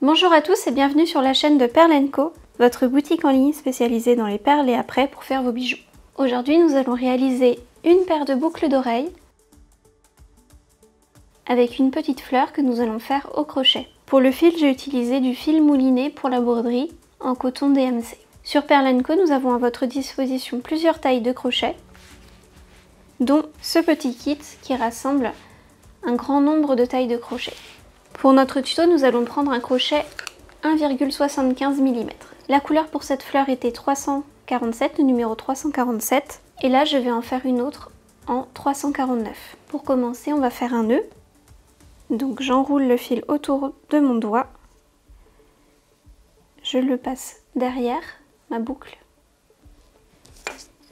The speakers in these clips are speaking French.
Bonjour à tous et bienvenue sur la chaîne de Perles & Co, votre boutique en ligne spécialisée dans les perles et apprêts pour faire vos bijoux. Aujourd'hui, nous allons réaliser une paire de boucles d'oreilles avec une petite fleur que nous allons faire au crochet. Pour le fil, j'ai utilisé du fil mouliné pour la broderie en coton DMC. Sur Perles & Co, nous avons à votre disposition plusieurs tailles de crochet, dont ce petit kit qui rassemble un grand nombre de tailles de crochet. Pour notre tuto, nous allons prendre un crochet 1,75 mm. La couleur pour cette fleur était 347, le numéro 347. Et là, je vais en faire une autre en 349. Pour commencer, on va faire un nœud. Donc j'enroule le fil autour de mon doigt. Je le passe derrière ma boucle.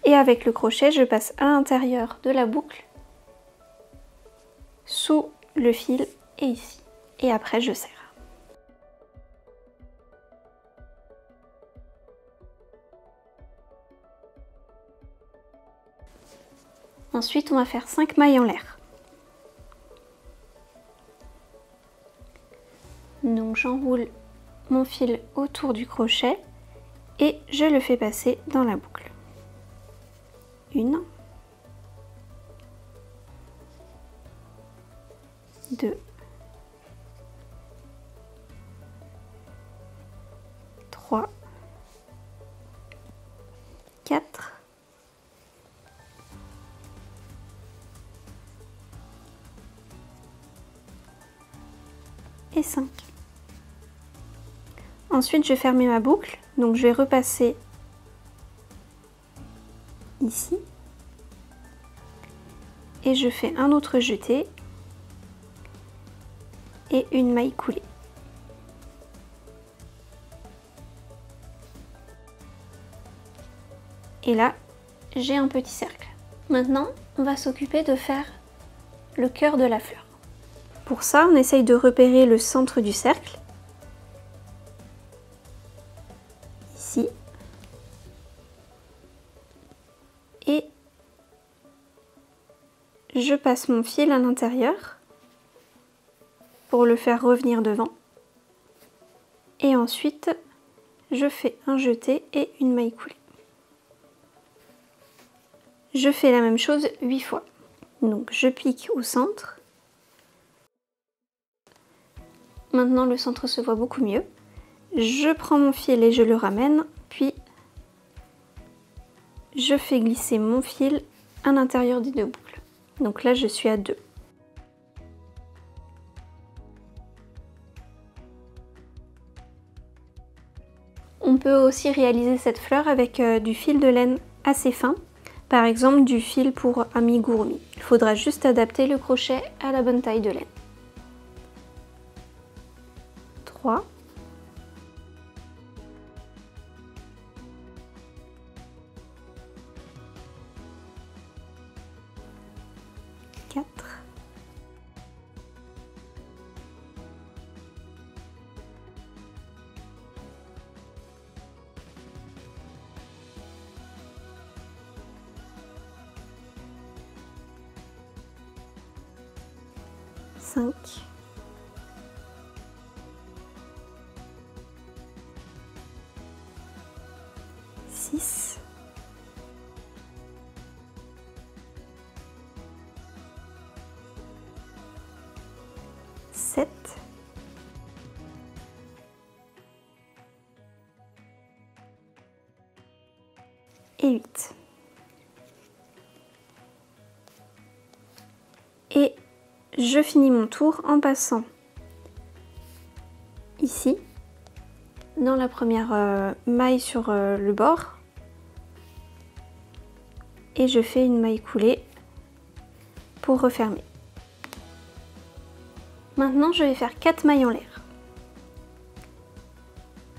Et avec le crochet, je passe à l'intérieur de la boucle, sous le fil et ici. Et après je serre. Ensuite on va faire 5 mailles en l'air. Donc j'enroule mon fil autour du crochet et je le fais passer dans la boucle. 1, 2, 3, 4, 5. Ensuite, je vais fermer ma boucle, donc je vais repasser ici et je fais un autre jeté et une maille coulée. Et là, j'ai un petit cercle. Maintenant, on va s'occuper de faire le cœur de la fleur. Pour ça, on essaye de repérer le centre du cercle. Ici. Et je passe mon fil à l'intérieur pour le faire revenir devant. Et ensuite, je fais un jeté et une maille coulée. Je fais la même chose 8 fois. Donc je pique au centre. Maintenant le centre se voit beaucoup mieux. Je prends mon fil et je le ramène, puis je fais glisser mon fil à l'intérieur des deux boucles. Donc là je suis à 2. On peut aussi réaliser cette fleur avec du fil de laine assez fin. Par exemple du fil pour amigurumi. Il faudra juste adapter le crochet à la bonne taille de laine. 3. 4. 5, 6, 7, 8. Et je finis mon tour en passant ici, dans la première maille sur le bord, et je fais une maille coulée pour refermer. Maintenant, je vais faire 4 mailles en l'air.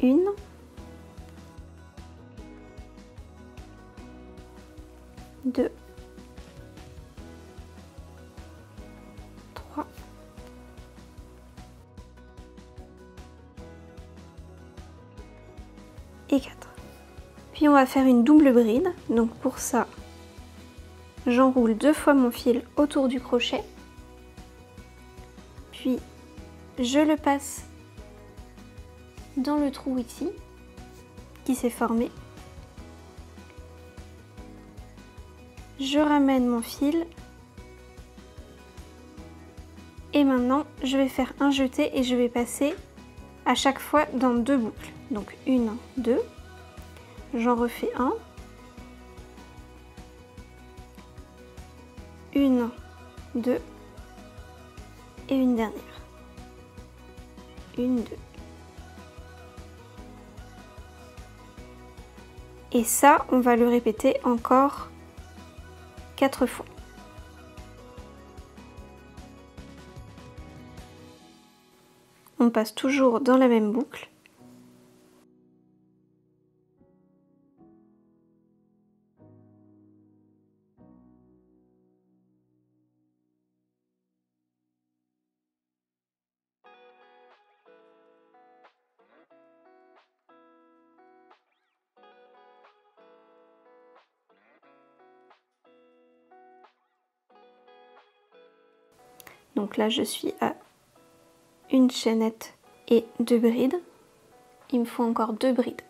1, 2, 3, 4. Puis on va faire une double bride. Donc pour ça, j'enroule 2 fois mon fil autour du crochet. Puis je le passe dans le trou ici qui s'est formé. Je ramène mon fil et maintenant je vais faire un jeté et je vais passer à chaque fois dans 2 boucles. Donc 1, 2, j'en refais un, 1, 2 et une dernière. 1, 2. Et ça, on va le répéter encore 4 fois. On passe toujours dans la même boucle. Donc là, je suis à une chaînette et 2 brides. Il me faut encore 2 brides.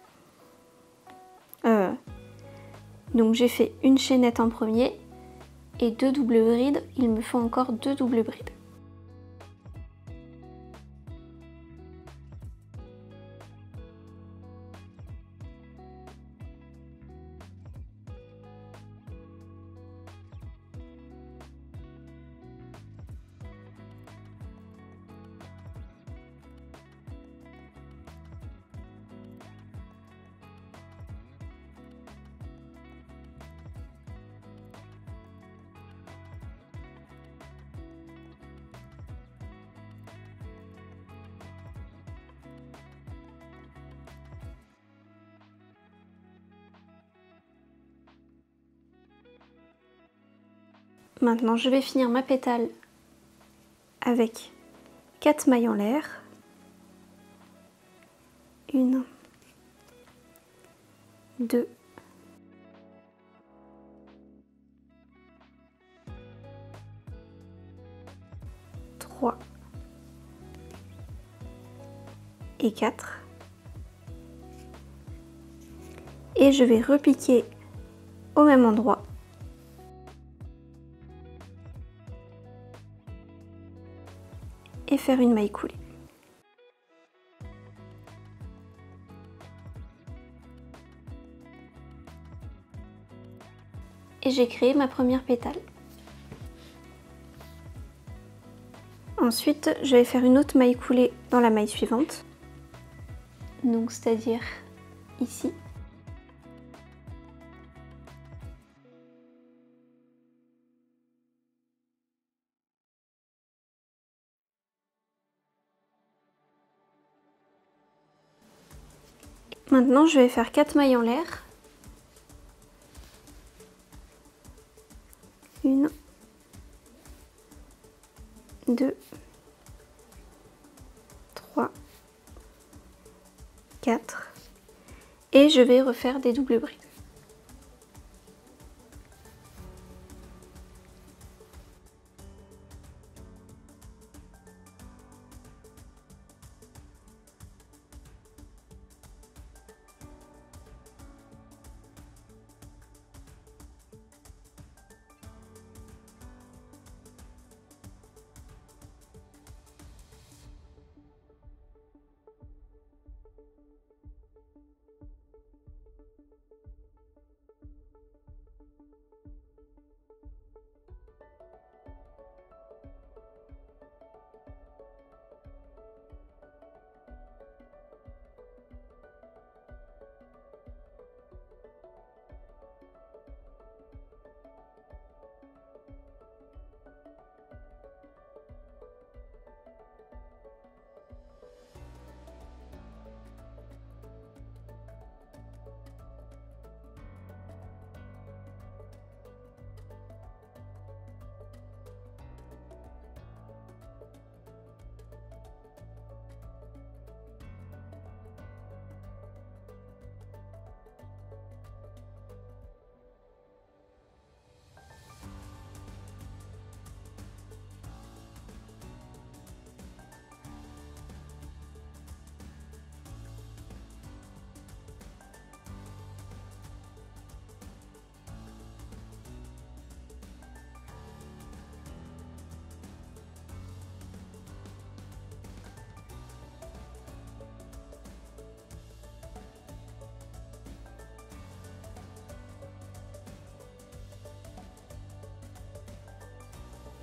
Donc j'ai fait une chaînette en premier et 2 doubles brides. Il me faut encore 2 doubles brides. Maintenant, je vais finir ma pétale avec 4 mailles en l'air. 1, 2, 3 et 4. Et je vais repiquer au même endroit. Et faire une maille coulée. Et j'ai créé ma première pétale. Ensuite, je vais faire une autre maille coulée dans la maille suivante. Donc c'est-à-dire ici. Maintenant, je vais faire 4 mailles en l'air. 1, 2, 3, 4. Et je vais refaire des doubles brides.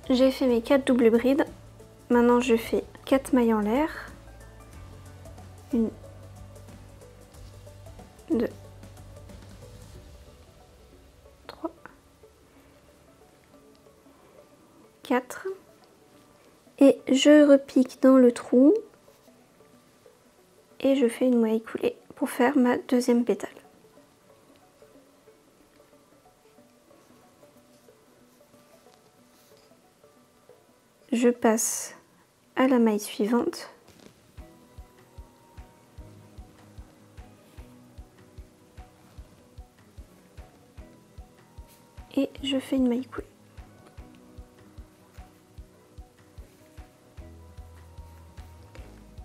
J'ai fait mes 4 doubles brides. Maintenant je fais 4 mailles en l'air. 1, 2, 3, 4. Et je repique dans le trou. Et je fais une maille coulée pour faire ma deuxième pétale. Je passe à la maille suivante. Et je fais une maille coulée.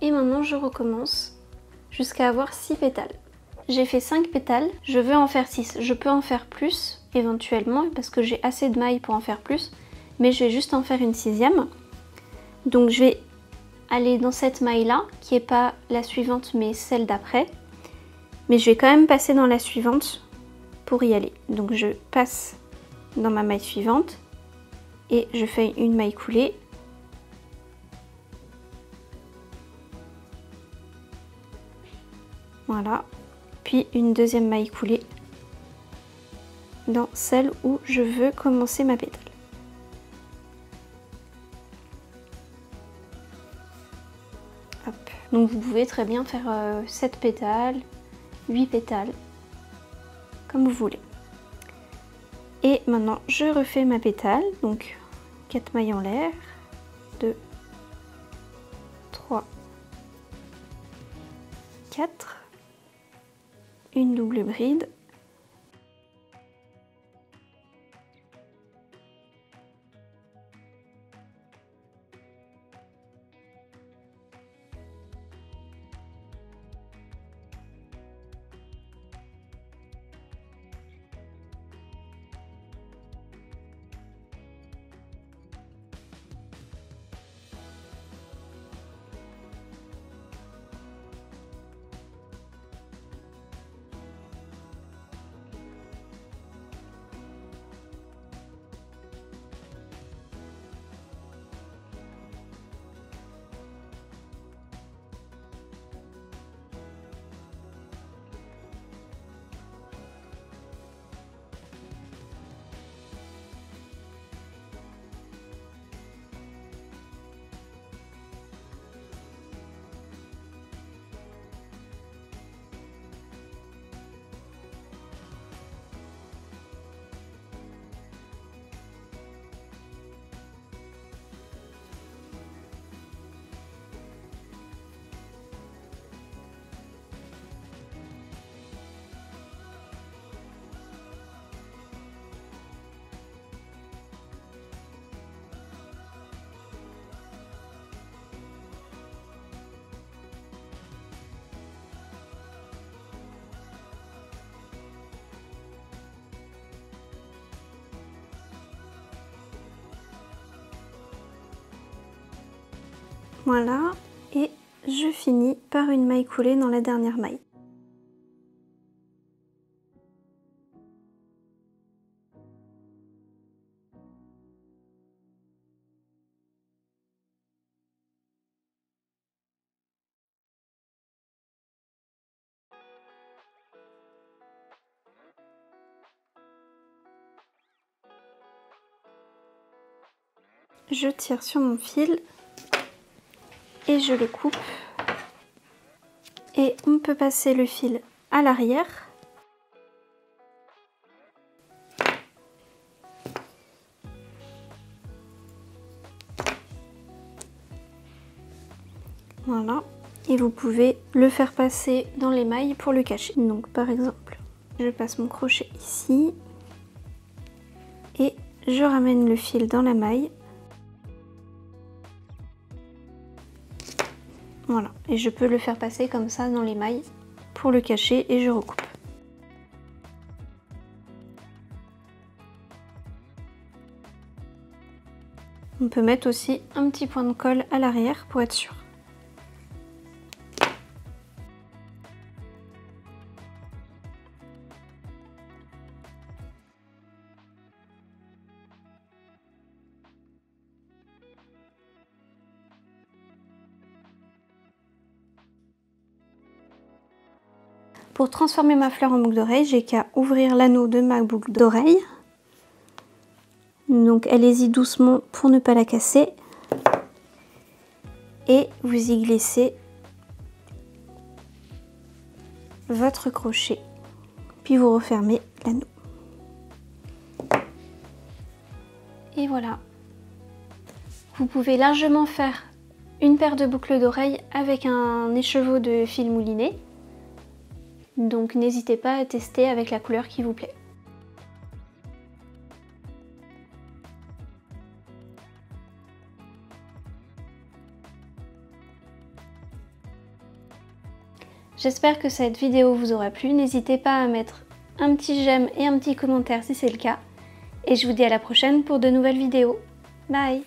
Et maintenant je recommence jusqu'à avoir 6 pétales. J'ai fait 5 pétales, je veux en faire 6. Je peux en faire plus éventuellement parce que j'ai assez de mailles pour en faire plus, mais je vais juste en faire une 6e. Donc je vais aller dans cette maille là, qui n'est pas la suivante mais celle d'après. Mais je vais quand même passer dans la suivante pour y aller. Donc je passe dans ma maille suivante et je fais une maille coulée. Voilà. Puis une deuxième maille coulée dans celle où je veux commencer ma pétale. Hop. Donc vous pouvez très bien faire 7 pétales, 8 pétales, comme vous voulez. Et maintenant je refais ma pétale, donc 4 mailles en l'air, 2, 3, 4, une double bride, voilà, et je finis par une maille coulée dans la dernière maille. Je tire sur mon fil et je le coupe. Et on peut passer le fil à l'arrière. Voilà. Et vous pouvez le faire passer dans les mailles pour le cacher. Donc par exemple, je passe mon crochet ici. Et je ramène le fil dans la maille. Voilà, et je peux le faire passer comme ça dans les mailles pour le cacher et je recoupe. On peut mettre aussi un petit point de colle à l'arrière pour être sûr. Pour transformer ma fleur en boucle d'oreille, j'ai qu'à ouvrir l'anneau de ma boucle d'oreille. Donc allez-y doucement pour ne pas la casser. Et vous y glissez votre crochet. Puis vous refermez l'anneau. Et voilà. Vous pouvez largement faire une paire de boucles d'oreilles avec un écheveau de fil mouliné. Donc n'hésitez pas à tester avec la couleur qui vous plaît. J'espère que cette vidéo vous aura plu. N'hésitez pas à mettre un petit j'aime et un petit commentaire si c'est le cas. Et je vous dis à la prochaine pour de nouvelles vidéos. Bye!